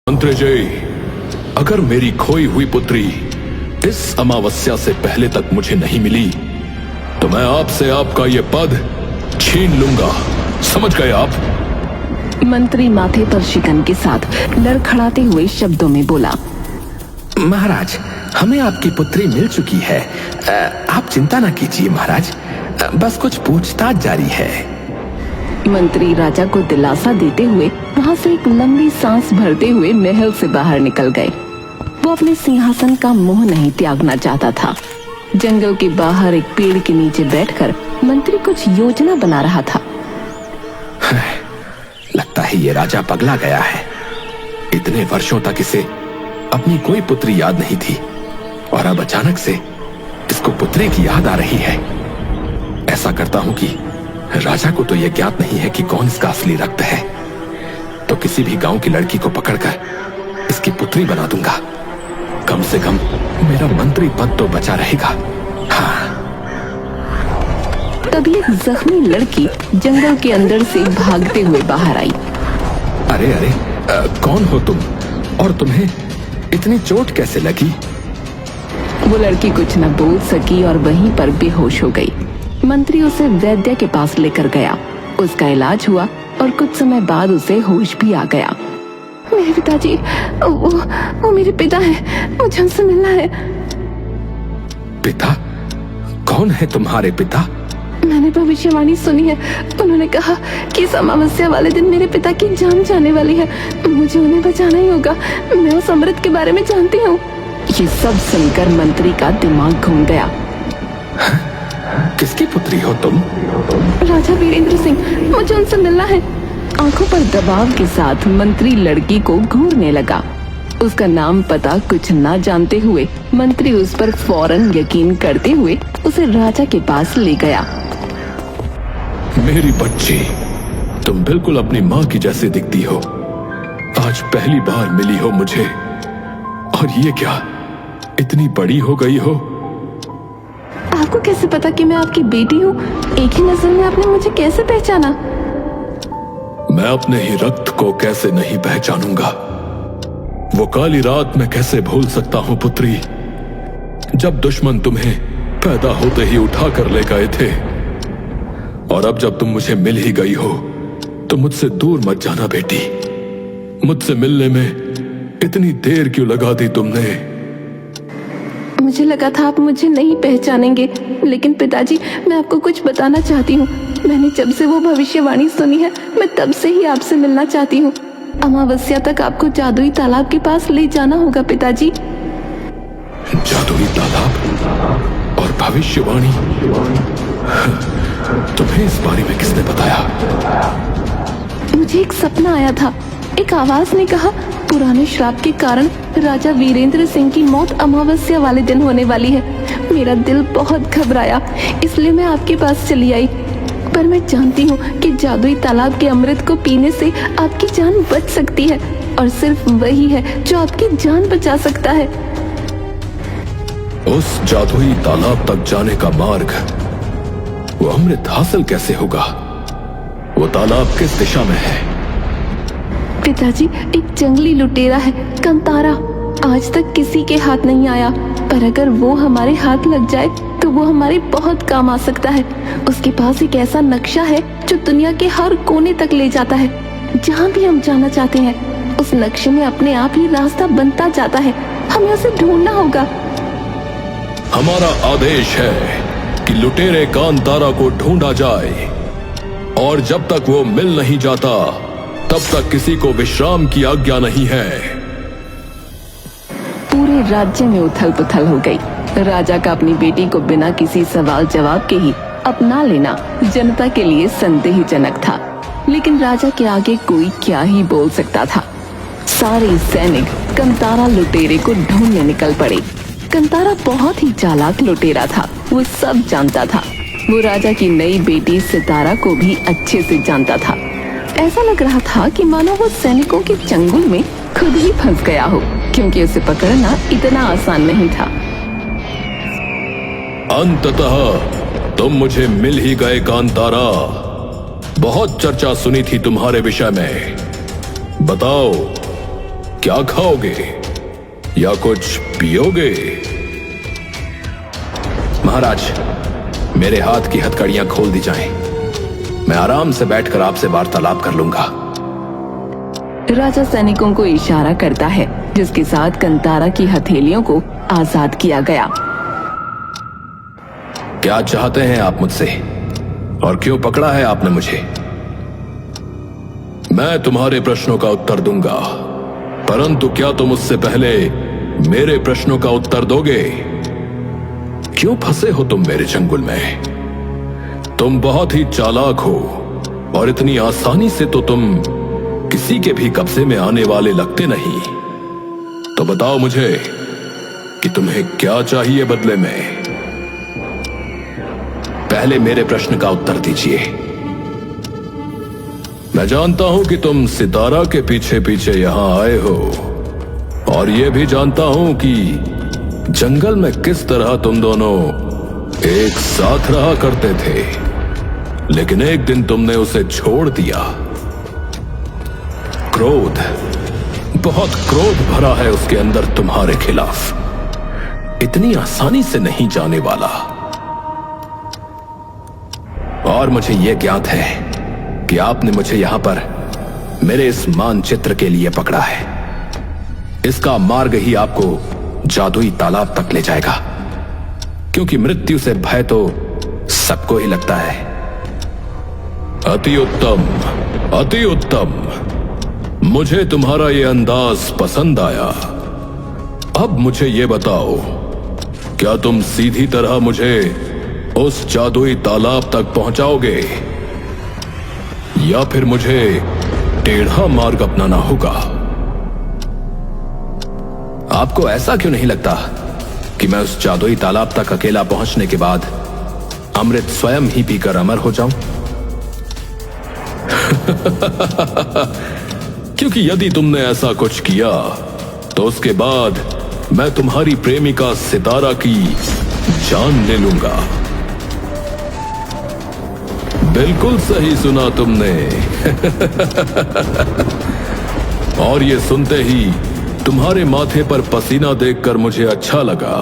मंत्री जी, अगर मेरी खोई हुई पुत्री इस अमावस्या से पहले तक मुझे नहीं मिली तो मैं आपसे आपका ये पद छीन लूंगा, समझ गए आप? मंत्री माथे पर शिकन के साथ लड़खड़ाते हुए शब्दों में बोला। महाराज, हमें आपकी पुत्री मिल चुकी है। आप चिंता न कीजिए महाराज, बस कुछ पूछताछ जारी है। मंत्री राजा को दिलासा देते हुए वहाँ से एक लंबी सांस भरते हुए महल से बाहर निकल गए। वो अपने सिंहासन का मोह नहीं त्यागना चाहता था। जंगल के बाहर एक पेड़ के नीचे बैठकर मंत्री कुछ योजना बना रहा था। लगता है ये राजा पगला गया है। इतने वर्षों तक इसे अपनी कोई पुत्री याद नहीं थी और अब अचानक से इसको पुत्री की याद आ रही है। ऐसा करता हूं कि राजा को तो यह ज्ञात नहीं है कि कौन इसका असली रक्त है, तो किसी भी गांव की लड़की को पकड़कर इसकी पुत्री बना दूंगा। कम से कम मेरा मंत्री पद तो बचा रहेगा। हाँ। तभी एक जख्मी लड़की जंगल के अंदर से भागते हुए बाहर आई। अरे अरे, कौन हो तुम और तुम्हें इतनी चोट कैसे लगी? वो लड़की कुछ न बोल सकी और वहीं पर बेहोश हो गई। मंत्री उसे वैद्य के पास लेकर गया। उसका इलाज हुआ और कुछ समय बाद उसे होश भी आ गया। मेरे पिताजी, वो मेरे पिता हैं, मुझे उनसे मिलना है। पिता? कौन है तुम्हारे पिता? मैंने भविष्यवाणी सुनी है। उन्होंने कहा कि इस अमावस्या वाले दिन मेरे पिता की जान जाने वाली है। मुझे उन्हें बचाना ही होगा। मैं उस अमृत के बारे में जानती हूँ। ये सब सुनकर मंत्री का दिमाग घूम गया। किसकी पुत्री हो तुम? राजा वीरेंद्र सिंह, मुझे उनसे मिलना है। आंखों पर दबाव के साथ मंत्री लड़की को घूरने लगा। उसका नाम पता कुछ ना जानते हुए मंत्री उस पर फौरन यकीन करते हुए उसे राजा के पास ले गया। मेरी बच्ची, तुम बिल्कुल अपनी माँ की जैसी दिखती हो। आज पहली बार मिली हो मुझे, और ये क्या, इतनी बड़ी हो गई हो? आपको कैसे पता कि मैं आपकी बेटी हूँ? एक ही नजर में आपने मुझे कैसे पहचाना? मैं अपने ही रक्त को कैसे नहीं पहचानूंगा? वो काली रात मैं कैसे भूल सकता हूँ पुत्री, जब दुश्मन तुम्हें पैदा होते ही उठा कर ले गए थे। और अब जब तुम मुझे मिल ही गई हो तो मुझसे दूर मत जाना बेटी। मुझसे मिलने में इतनी देर क्यों लगा दी तुमने? मुझे लगा था आप मुझे नहीं पहचानेंगे, लेकिन पिताजी, मैं आपको कुछ बताना चाहती हूँ। मैंने जब से वो भविष्यवाणी सुनी है, मैं तब से ही आपसे मिलना चाहती हूँ। अमावस्या तक आपको जादुई तालाब के पास ले जाना होगा पिताजी। जादुई तालाब और भविष्यवाणी? तुम्हें इस बारे में किसने बताया? मुझे एक सपना आया था। एक आवाज ने कहा, पुराने श्राप के कारण राजा वीरेंद्र सिंह की मौत अमावस्या वाले दिन होने वाली है। मेरा दिल बहुत घबराया, इसलिए मैं आपके पास चली आई। पर मैं जानती हूँ कि जादुई तालाब के अमृत को पीने से आपकी जान बच सकती है, और सिर्फ वही है जो आपकी जान बचा सकता है। उस जादुई तालाब तक जाने का मार्ग, वो अमृत हासिल कैसे होगा? वो तालाब किस दिशा में है? पिताजी, एक जंगली लुटेरा है, कंतारा। आज तक किसी के हाथ नहीं आया, पर अगर वो हमारे हाथ लग जाए तो वो हमारे बहुत काम आ सकता है। उसके पास एक ऐसा नक्शा है जो दुनिया के हर कोने तक ले जाता है। जहाँ भी हम जाना चाहते हैं, उस नक्शे में अपने आप ही रास्ता बनता जाता है। हमें उसे ढूंढना होगा। हमारा आदेश है कि लुटेरे कांतारा को ढूंढा जाए, और जब तक वो मिल नहीं जाता तब तक किसी को विश्राम की आज्ञा नहीं है। पूरे राज्य में उथल पुथल हो गई। राजा का अपनी बेटी को बिना किसी सवाल जवाब के ही अपना लेना जनता के लिए संदेहजनक था, लेकिन राजा के आगे कोई क्या ही बोल सकता था। सारे सैनिक कंतारा लुटेरे को ढूंढने निकल पड़े। कंतारा बहुत ही चालाक लुटेरा था, वो सब जानता था। वो राजा की नई बेटी सितारा को भी अच्छे से जानता था। ऐसा लग रहा था कि मानो वो सैनिकों के चंगुल में खुद ही फंस गया हो, क्योंकि उसे पकड़ना इतना आसान नहीं था। अंततः तुम मुझे मिल ही गए कांतारा। बहुत चर्चा सुनी थी तुम्हारे विषय में। बताओ, क्या खाओगे या कुछ पियोगे? महाराज, मेरे हाथ की हथकड़ियां खोल दी जाएं। मैं आराम से बैठकर आपसे वार्तालाप कर लूंगा। राजा सैनिकों को इशारा करता है, जिसके साथ कंतारा की हथेलियों को आजाद किया गया। क्या चाहते हैं आप मुझसे और क्यों पकड़ा है आपने मुझे? मैं तुम्हारे प्रश्नों का उत्तर दूंगा, परंतु क्या तुम उससे पहले मेरे प्रश्नों का उत्तर दोगे? क्यों फंसे हो तुम मेरे चंगुल में? तुम बहुत ही चालाक हो और इतनी आसानी से तो तुम किसी के भी कब्जे में आने वाले लगते नहीं। तो बताओ मुझे कि तुम्हें क्या चाहिए बदले में? पहले मेरे प्रश्न का उत्तर दीजिए। मैं जानता हूं कि तुम सितारा के पीछे पीछे यहां आए हो, और यह भी जानता हूं कि जंगल में किस तरह तुम दोनों एक साथ रहा करते थे, लेकिन एक दिन तुमने उसे छोड़ दिया। क्रोध, बहुत क्रोध भरा है उसके अंदर तुम्हारे खिलाफ, इतनी आसानी से नहीं जाने वाला। और मुझे यह ज्ञात है कि आपने मुझे यहां पर मेरे इस मानचित्र के लिए पकड़ा है। इसका मार्ग ही आपको जादुई तालाब तक ले जाएगा, क्योंकि मृत्यु से भय तो सबको ही लगता है। अति उत्तम, अति उत्तम। मुझे तुम्हारा यह अंदाज पसंद आया। अब मुझे यह बताओ, क्या तुम सीधी तरह मुझे उस जादुई तालाब तक पहुंचाओगे या फिर मुझे टेढ़ा मार्ग अपनाना होगा? आपको ऐसा क्यों नहीं लगता कि मैं उस जादुई तालाब तक अकेला पहुंचने के बाद अमृत स्वयं ही पीकर अमर हो जाऊं? क्योंकि यदि तुमने ऐसा कुछ किया तो उसके बाद मैं तुम्हारी प्रेमिका सितारा की जान ले लूंगा। बिल्कुल सही सुना तुमने। और ये सुनते ही तुम्हारे माथे पर पसीना देखकर मुझे अच्छा लगा।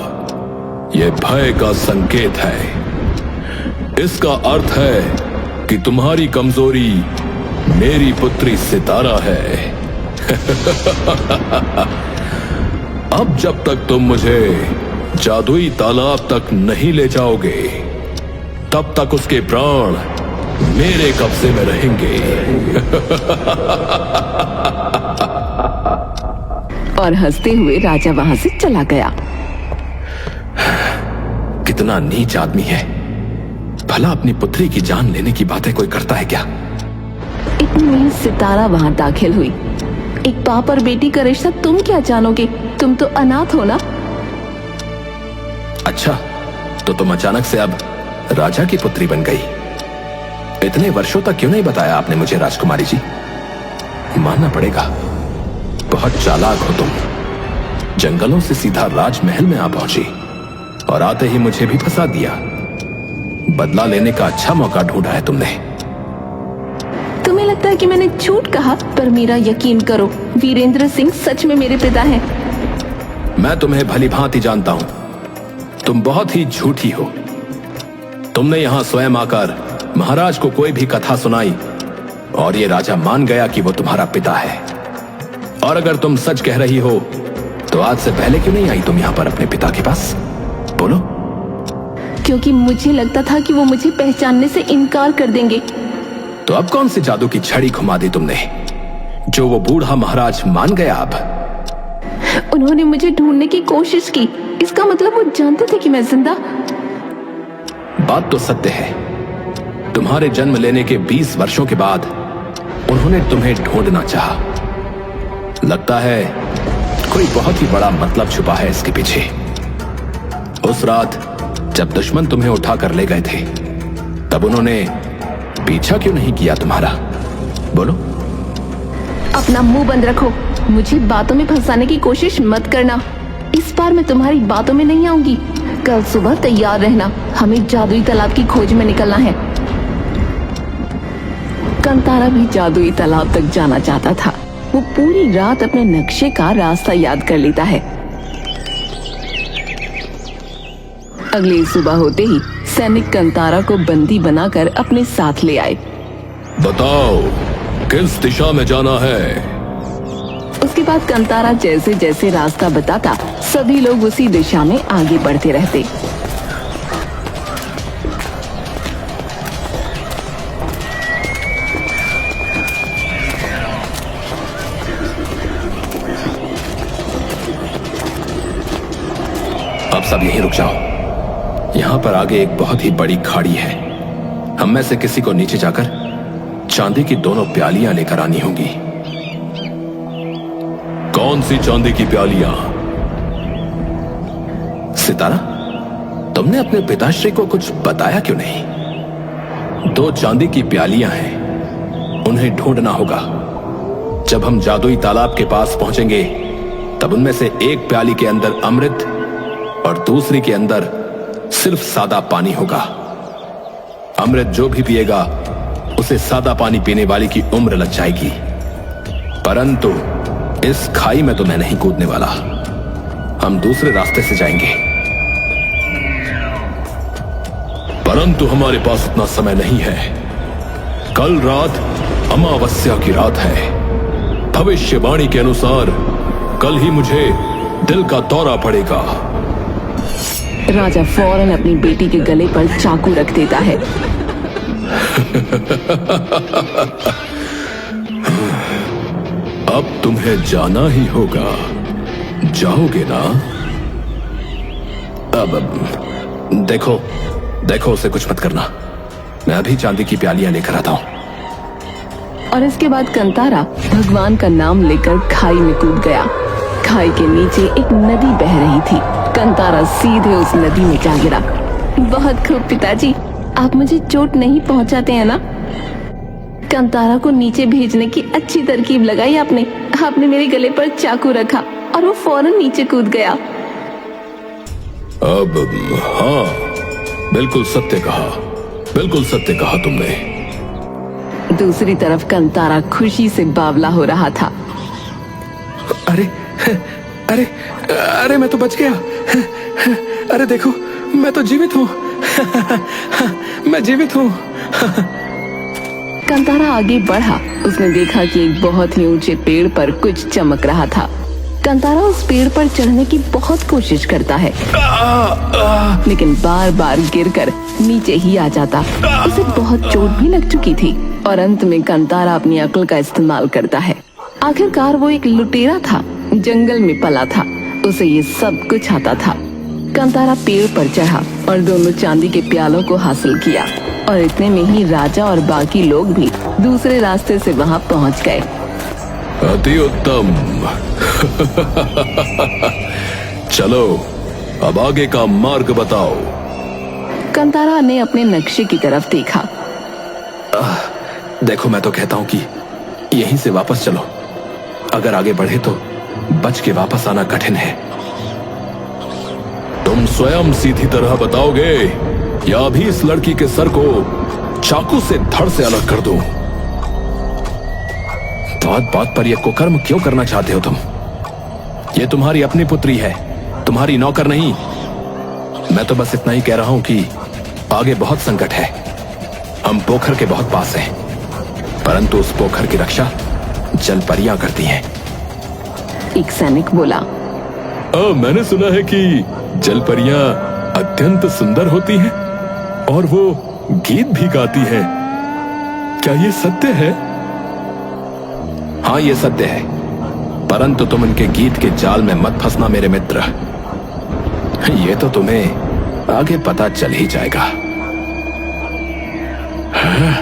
यह भय का संकेत है। इसका अर्थ है कि तुम्हारी कमजोरी मेरी पुत्री सितारा है। अब जब तक तुम मुझे जादुई तालाब तक नहीं ले जाओगे, तब तक उसके प्राण मेरे कब्जे में रहेंगे। और हंसते हुए राजा वहां से चला गया। कितना नीच आदमी है। भला अपनी पुत्री की जान लेने की बातें कोई करता है क्या? इतनी में सितारा वहां दाखिल हुई। एक बाप और बेटी का रिश्ता तुम क्या जानोगे? तुम तो अनाथ हो ना। अच्छा, तो तुम अचानक से अब राजा की पुत्री बन गई। इतने वर्षों तक क्यों नहीं बताया आपने मुझे राजकुमारी जी? मानना पड़ेगा, बहुत चालाक हो तुम। जंगलों से सीधा राजमहल में आ पहुंची और आते ही मुझे भी फंसा दिया। बदला लेने का अच्छा मौका ढूंढा है तुमने। तुम्हें लगता है कि मैंने झूठ कहा, पर मेरा यकीन करो, वीरेंद्र सिंह सच में मेरे पिता हैं। मैं तुम्हें भली भांति जानता हूं। तुम बहुत ही झूठी हो। तुमने यहां स्वयं आकर महाराज को कोई भी कथा सुनाई और ये राजा मान गया कि वो तुम्हारा पिता है। और अगर तुम सच कह रही हो तो आज से पहले क्यों नहीं आई तुम यहां पर अपने पिता के पास? बोलो। क्योंकि मुझे लगता था कि वो मुझे पहचानने से इनकार कर देंगे। तो अब कौन सी जादू की छड़ी घुमा दी तुमने जो वो बूढ़ा महाराज मान गया? अब उन्होंने मुझे ढूंढने की कोशिश की, इसका मतलब वो जानते थे कि मैं जिंदा। बात तो सत्य है। तुम्हारे जन्म लेने के 20 वर्षों के बाद उन्होंने तुम्हें ढूंढना चाहा। लगता है कोई बहुत ही बड़ा मतलब छुपा है इसके पीछे। उस रात जब दुश्मन तुम्हें उठाकर ले गए थे, तब उन्होंने पीछा क्यों नहीं किया तुम्हारा? बोलो। अपना मुंह बंद रखो। मुझे बातों में फंसाने की कोशिश मत करना। इस बार मैं तुम्हारी बातों में नहीं आऊंगी। कल सुबह तैयार रहना, हमें जादुई तालाब की खोज में निकलना है। कंतारा भी जादुई तालाब तक जाना चाहता था। वो पूरी रात अपने नक्शे का रास्ता याद कर लेता है। अगली सुबह होते ही सैनिक कंतारा को बंदी बनाकर अपने साथ ले आए। बताओ किस दिशा में जाना है? उसके बाद कंतारा जैसे जैसे रास्ता बताता सभी लोग उसी दिशा में आगे बढ़ते रहते। अब सब यहीं रुक जाओ। यहां पर आगे एक बहुत ही बड़ी खाड़ी है। हम में से किसी को नीचे जाकर चांदी की दोनों प्यालियां लेकर आनी होंगी। कौन सी चांदी की प्यालियां? सितारा, तुमने अपने पिताश्री को कुछ बताया क्यों नहीं? 2 चांदी की प्यालियां हैं, उन्हें ढूंढना होगा। जब हम जादुई तालाब के पास पहुंचेंगे तब उनमें से एक प्याली के अंदर अमृत और दूसरी के अंदर सिर्फ सादा पानी होगा। अमृत जो भी पिएगा उसे सादा पानी पीने वाली की उम्र लग जाएगी। परंतु इस खाई में तो मैं नहीं कूदने वाला। हम दूसरे रास्ते से जाएंगे। परंतु हमारे पास इतना समय नहीं है। कल रात अमावस्या की रात है। भविष्यवाणी के अनुसार कल ही मुझे दिल का दौरा पड़ेगा। राजा फौरन अपनी बेटी के गले पर चाकू रख देता है। अब तुम्हें जाना ही होगा, जाओगे ना? अब देखो उसे कुछ मत करना। मैं अभी चांदी की प्यालियां लेकर आता हूं। और इसके बाद कंतारा भगवान का नाम लेकर खाई में कूद गया। खाई के नीचे एक नदी बह रही थी। कंतारा सीधे उस नदी में जा गिरा। बहुत खूब पिताजी, आप मुझे चोट नहीं पहुंचाते हैं ना? कंतारा को नीचे भेजने की अच्छी तरकीब लगाई आपने मेरे गले पर चाकू रखा और वो फौरन नीचे कूद गया। अब हाँ, बिल्कुल सत्य कहा तुमने। दूसरी तरफ कंतारा खुशी से बावला हो रहा था। अरे अरे अरे, मैं तो बच गया। अरे देखो, मैं तो जीवित हूँ। मैं जीवित हूँ। कंतारा आगे बढ़ा। उसने देखा कि एक बहुत ही ऊंचे पेड़ पर कुछ चमक रहा था। कंतारा उस पेड़ पर चढ़ने की बहुत कोशिश करता है, लेकिन बार बार गिरकर नीचे ही आ जाता। उसे बहुत चोट भी लग चुकी थी और अंत में कंतारा अपनी अक्ल का इस्तेमाल करता है। आखिरकार वो एक लुटेरा था, जंगल में पला था, उसे ये सब कुछ आता था। कंतारा पेड़ पर चढ़ा और दोनों चांदी के प्यालों को हासिल किया और इतने में ही राजा और बाकी लोग भी दूसरे रास्ते से वहां पहुंच गए। अति उत्तम। चलो अब आगे का मार्ग बताओ। कंतारा ने अपने नक्शे की तरफ देखा। देखो, मैं तो कहता हूँ कि यहीं से वापस चलो। अगर आगे बढ़े तो बच के वापस आना कठिन है। तुम स्वयं सीधी तरह बताओगे या अभी इस लड़की के सर को चाकू से धड़ से अलग कर दूं? बात बात पर यह कुकर्म क्यों करना चाहते हो तुम? ये तुम्हारी अपनी पुत्री है, तुम्हारी नौकर नहीं। मैं तो बस इतना ही कह रहा हूं कि आगे बहुत संकट है। हम पोखर के बहुत पास हैं, परंतु उस पोखर की रक्षा जल परियां करती हैं। एक सैनिक बोला। मैंने सुना है कि जल परियां अत्यंत सुंदर होती हैं और वो गीत भी गाती हैं। क्या ये सत्य है? हाँ, ये सत्य है, परंतु तुम इनके गीत के जाल में मत फंसना मेरे मित्र। ये तो तुम्हें आगे पता चल ही जाएगा। हाँ,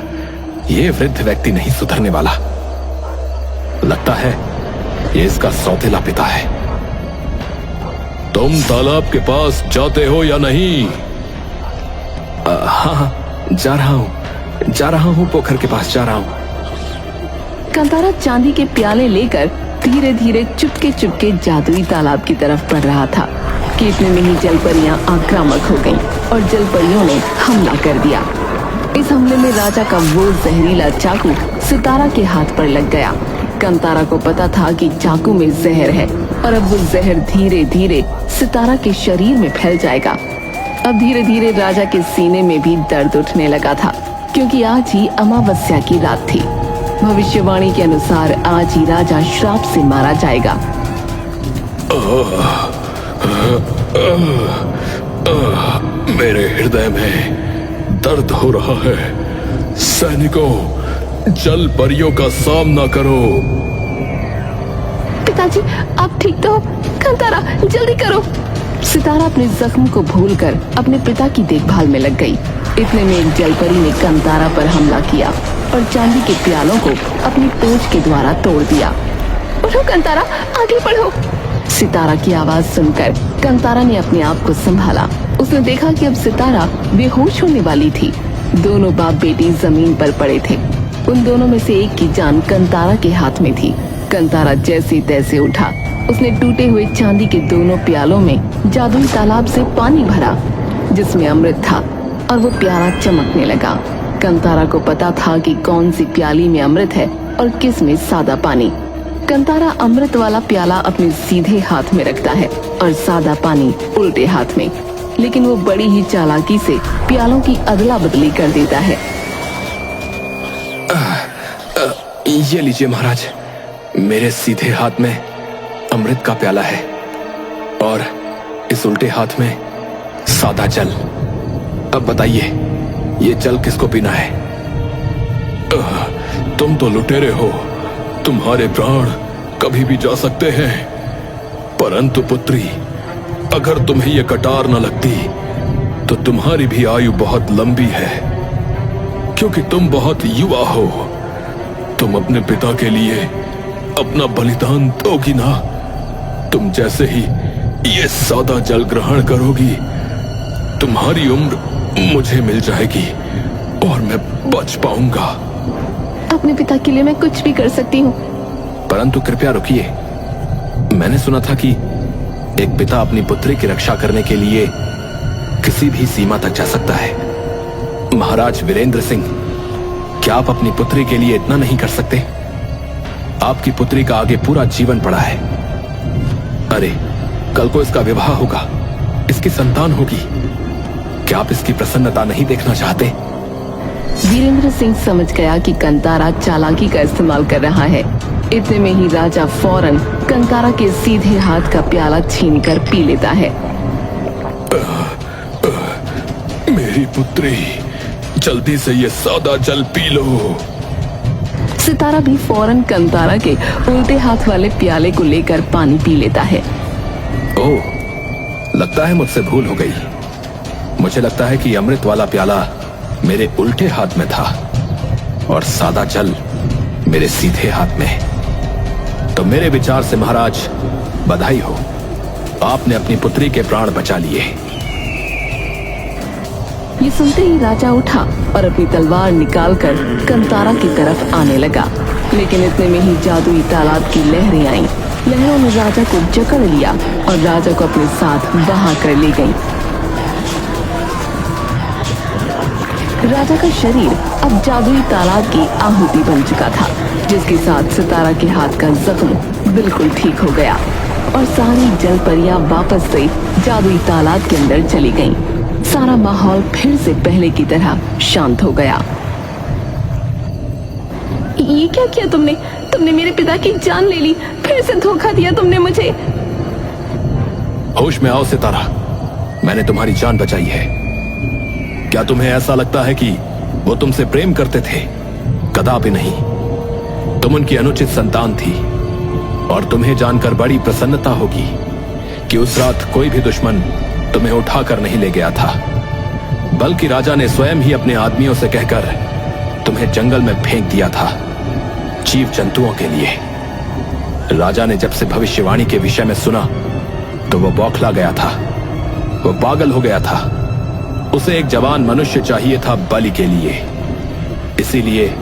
ये वृद्ध व्यक्ति नहीं सुधरने वाला। लगता है ये इसका सौतेला पिता है। तुम तालाब के पास जाते हो या नहीं? हाँ, जा रहा हूँ, पोखर के पास जा रहा हूँ। कंतारा चांदी के प्याले लेकर धीरे धीरे चुपके चुपके जादुई तालाब की तरफ बढ़ रहा था कि इतने में ही जलपरियां आक्रामक हो गईं और जलपरियों ने हमला कर दिया। इस हमले में राजा का वो जहरीला चाकू सितारा के हाथ पर लग गया। कंतारा को पता था कि चाकू में जहर है और अब वो जहर धीरे धीरे सितारा के शरीर में फैल जाएगा। अब धीरे धीरे राजा के सीने में भी दर्द उठने लगा था, क्योंकि आज ही अमावस्या की रात थी। भविष्यवाणी के अनुसार आज ही राजा श्राप से मारा जाएगा। मेरे हृदय में दर्द हो रहा है। सैनिकों, जल परियों का सामना करो। पिताजी, आप ठीक तो हो? कंतारा, जल्दी करो। सितारा अपने जख्म को भूलकर अपने पिता की देखभाल में लग गई। इतने में एक जलपरी ने कंतारा पर हमला किया और चांदी के प्यालों को अपनी पूंछ के द्वारा तोड़ दिया। उठो कंतारा, आगे बढ़ो। सितारा की आवाज सुनकर कंतारा ने अपने आप को संभाला। उसने देखा कि अब सितारा बेहोश होने वाली थी। दोनों बाप बेटी जमीन पर पड़े थे। उन दोनों में से एक की जान कंतारा के हाथ में थी। कंतारा जैसे तैसे उठा। उसने टूटे हुए चांदी के दोनों प्यालों में जादुई तालाब से पानी भरा जिसमें अमृत था, और वो प्याला चमकने लगा। कंतारा को पता था कि कौन सी प्याली में अमृत है और किस में सादा पानी। कंतारा अमृत वाला प्याला अपने सीधे हाथ में रखता है और सादा पानी उल्टे हाथ में, लेकिन वो बड़ी ही चालाकी से प्यालों की अदला बदली कर देता है। ये लीजिए महाराज, मेरे सीधे हाथ में अमृत का प्याला है और इस उल्टे हाथ में सादा जल। अब बताइए, ये जल किसको पीना है? तुम तो लुटेरे हो, तुम्हारे प्राण कभी भी जा सकते हैं। परंतु पुत्री, अगर तुम्हें ये कटार न लगती तो तुम्हारी भी आयु बहुत लंबी है, क्योंकि तुम बहुत युवा हो। तुम अपने पिता के लिए अपना बलिदान दोगी ना। तुम जैसे ही ये सादा जल ग्रहण करोगी, तुम्हारी उम्र मुझे मिल जाएगी और मैं बच पाऊंगा। अपने पिता के लिए मैं कुछ भी कर सकती हूँ। परंतु कृपया रुकिए। मैंने सुना था कि एक पिता अपनी पुत्री की रक्षा करने के लिए किसी भी सीमा तक जा सकता है। महाराज वीरेंद्र सिंह, क्या आप अपनी पुत्री के लिए इतना नहीं कर सकते? आपकी पुत्री का आगे पूरा जीवन पड़ा है। अरे, कल को इसका विवाह होगा, इसकी संतान होगी। क्या आप इसकी प्रसन्नता नहीं देखना चाहते? वीरेंद्र सिंह समझ गया कि कंतारा चालाकी का इस्तेमाल कर रहा है। इतने में ही राजा फौरन कंतारा के सीधे हाथ का प्याला छीनकर पी लेता है। मेरी पुत्री, जल्दी से ये सादा जल पी लो। सितारा भी फौरन कंतारा के उल्टे हाथ वाले प्याले को लेकर पानी पी लेता है। ओह, लगता है मुझसे भूल हो गई। मुझे लगता है कि अमृत वाला प्याला मेरे उल्टे हाथ में था और सादा जल मेरे सीधे हाथ में। तो मेरे विचार से महाराज, बधाई हो, आपने अपनी पुत्री के प्राण बचा लिए। ये सुनते ही राजा उठा और अपनी तलवार निकालकर कंतारा की तरफ आने लगा, लेकिन इतने में ही जादुई तालाब की लहरें आईं। लहरों ने राजा को जकड़ लिया और राजा को अपने साथ बहा कर ले गईं। राजा का शरीर अब जादुई तालाब की आहुति बन चुका था, जिसके साथ सितारा के हाथ का जख्म बिल्कुल ठीक हो गया और सारी जल परियां वापस से जादुई तालाब के अंदर चली गईं। सारा माहौल फिर से पहले की तरह शांत हो गया। ये क्या किया तुमने? तुमने मेरे पिता की जान ले ली, फिर से धोखा दिया तुमने मुझे। होश में आओ सितारा, मैंने तुम्हारी जान बचाई है। क्या तुम्हें ऐसा लगता है कि वो तुमसे प्रेम करते थे? कदापि नहीं। तुम उनकी अनुचित संतान थी और तुम्हें जानकर बड़ी प्रसन्नता होगी कि उस रात कोई भी दुश्मन तुम्हें उठाकर नहीं ले गया था, बल्कि राजा ने स्वयं ही अपने आदमियों से कहकर तुम्हें जंगल में फेंक दिया था, जीव जंतुओं के लिए। राजा ने जब से भविष्यवाणी के विषय में सुना तो वो बौखला गया था, वो पागल हो गया था। उसे एक जवान मनुष्य चाहिए था बलि के लिए, इसीलिए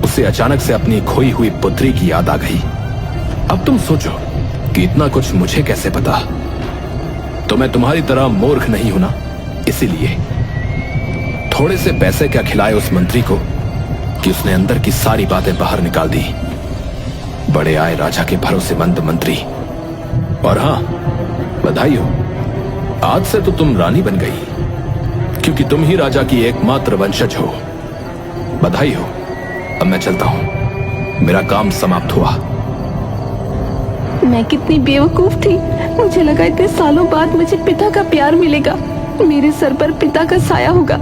उसे अचानक से अपनी खोई हुई पुत्री की याद आ गई। अब तुम सोचो कि इतना कुछ मुझे कैसे पता? तो मैं तुम्हारी तरह मूर्ख नहीं हूं ना, इसीलिए थोड़े से पैसे क्या खिलाए उस मंत्री को कि उसने अंदर की सारी बातें बाहर निकाल दी। बड़े आए राजा के भरोसेमंद मंत्री। और हाँ, बधाई हो, आज से तो तुम रानी बन गई, क्योंकि तुम ही राजा की एकमात्र वंशज हो। बधाई हो। अब मैं चलता हूं, मेरा काम समाप्त हुआ। मैं कितनी बेवकूफ थी। मुझे लगा इतने सालों बाद मुझे पिता का प्यार मिलेगा, मेरे सर पर पिता का साया होगा।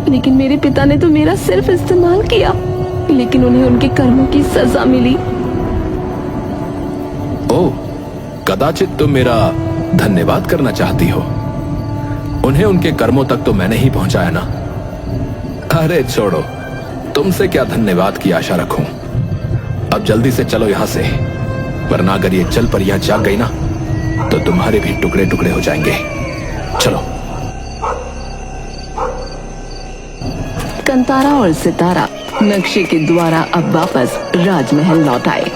लेकिन मेरे पिता ने तो मेरा सिर्फ इस्तेमाल किया, लेकिन उन्हें उनके कर्मों की सजा मिली। ओह, कदाचित तुम मेरा धन्यवाद करना चाहती हो। उन्हें उनके कर्मों तक तो मैंने ही पहुंचाया ना। अरे छोड़ो, तुमसे क्या धन्यवाद की आशा रखूं। अब जल्दी से चलो यहां से, वरना अगर ये जल परियां जाग गई ना तो तुम्हारे भी टुकड़े टुकड़े हो जाएंगे। चलो। कंतारा और सितारा नक्शे के द्वारा अब वापस राजमहल लौट आए।